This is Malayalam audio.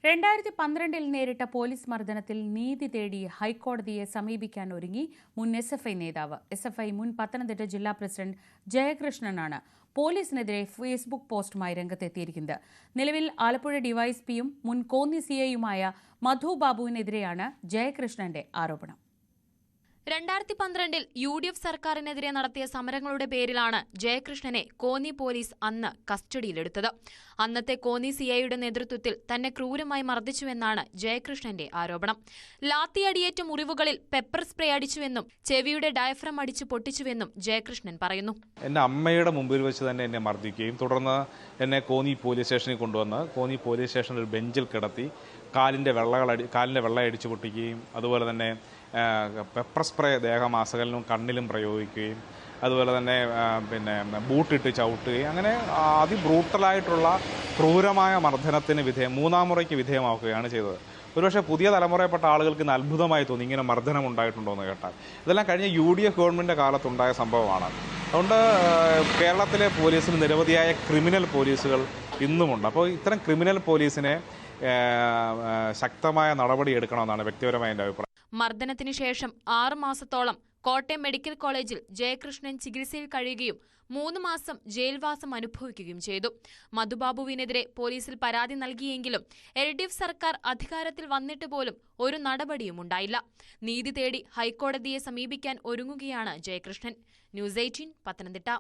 2012 നേരിട്ട പോലീസ് മർദ്ദനത്തിൽ നീതി തേടി ഹൈക്കോടതിയെ സമീപിക്കാൻ ഒരുങ്ങി മുൻ SFI നേതാവ്. SFI മുൻ പത്തനംതിട്ട ജില്ലാ പ്രസിഡന്റ് ജയകൃഷ്ണനാണ് പോലീസിനെതിരെ ഫേസ്ബുക്ക് പോസ്റ്റുമായി രംഗത്തെത്തിയിരിക്കുന്നത്. നിലവിൽ ആലപ്പുഴ ഡിവൈഎസ്പിയും മുൻ കോന്നി CIയുമായ മധു ബാബുവിനെതിരെയാണ് ജയകൃഷ്ണന്റെ ആരോപണം. 2012 UDF സർക്കാരിനെതിരെ നടത്തിയ സമരങ്ങളുടെ പേരിലാണ് ജയകൃഷ്ണനെ കോന്നി പോലീസ് അന്ന് കസ്റ്റഡിയിലെടുത്തത്. അന്നത്തെ കോന്നി CIയുടെ നേതൃത്വത്തിൽ തന്നെ ക്രൂരമായി മർദ്ദിച്ചുവെന്നാണ് ജയകൃഷ്ണന്റെ ആരോപണം. ലാത്തിയടിയേറ്റ മുറിവുകളിൽ പെപ്പർ സ്പ്രേ അടിച്ചുവെന്നും ചെവിയുടെ ഡയഫ്രം അടിച്ചു പൊട്ടിച്ചുവെന്നും ജയകൃഷ്ണൻ പറയുന്നു. എന്റെ അമ്മയുടെ മുമ്പിൽ വെച്ച് തന്നെ എന്നെ മർദ്ദിക്കുകയും തുടർന്ന് എന്നെ കോന്നി പോലീസ് സ്റ്റേഷനിൽ കൊണ്ടുവന്ന് കോന്നി പോലീസ് സ്റ്റേഷനിൽ ബെഞ്ചിൽ കിടത്തി കാലിന്റെ വെള്ള അടിച്ചു പൊട്ടിക്കുകയും അതുപോലെ തന്നെ പെപ്പർ സ്പ്രേ ദേഹമാസകലിനും കണ്ണിലും പ്രയോഗിക്കുകയും അതുപോലെ തന്നെ ബൂട്ടിട്ട് ചവിട്ടുകയും അങ്ങനെ അതിബ്രൂട്ടലായിട്ടുള്ള ക്രൂരമായ മർദ്ദനത്തിന് മൂന്നാം മുറയ്ക്ക് വിധേയമാക്കുകയാണ് ചെയ്തത്. ഒരുപക്ഷെ പുതിയ തലമുറയിൽപ്പെട്ട ആളുകൾക്ക് ഇന്ന് അത്ഭുതമായി തോന്നി ഇങ്ങനെ മർദ്ദനം ഉണ്ടായിട്ടുണ്ടോ എന്ന് കേട്ടാൽ. ഇതെല്ലാം കഴിഞ്ഞ UDF ഗവൺമെൻറ്റിൻ്റെ കാലത്തുണ്ടായ സംഭവമാണ്. അതുകൊണ്ട് കേരളത്തിലെ പോലീസിൽ നിരവധിയായ ക്രിമിനൽ പോലീസുകൾ ഇന്നുമുണ്ട്. അപ്പോൾ ഇത്തരം ക്രിമിനൽ പോലീസിനെ ശക്തമായ നടപടി എടുക്കണമെന്നാണ് വ്യക്തിപരമായ എൻ്റെ അഭിപ്രായം. മർദ്ദനത്തിന് ശേഷം 6 മാസത്തോളം കോട്ടയം മെഡിക്കൽ കോളേജിൽ ജയകൃഷ്ണൻ ചികിത്സയിൽ കഴിയുകയും 3 മാസം ജയിൽവാസം അനുഭവിക്കുകയും ചെയ്തു. മധുബാബുവിനെതിരെ പോലീസിൽ പരാതി നൽകിയെങ്കിലും LDF സർക്കാർ അധികാരത്തിൽ വന്നിട്ട് പോലും ഒരു നടപടിയും ഉണ്ടായില്ല. നീതി തേടി ഹൈക്കോടതിയെ സമീപിക്കാൻ ഒരുങ്ങുകയാണ് ജയകൃഷ്ണൻ. News 18 പത്തനംതിട്ട.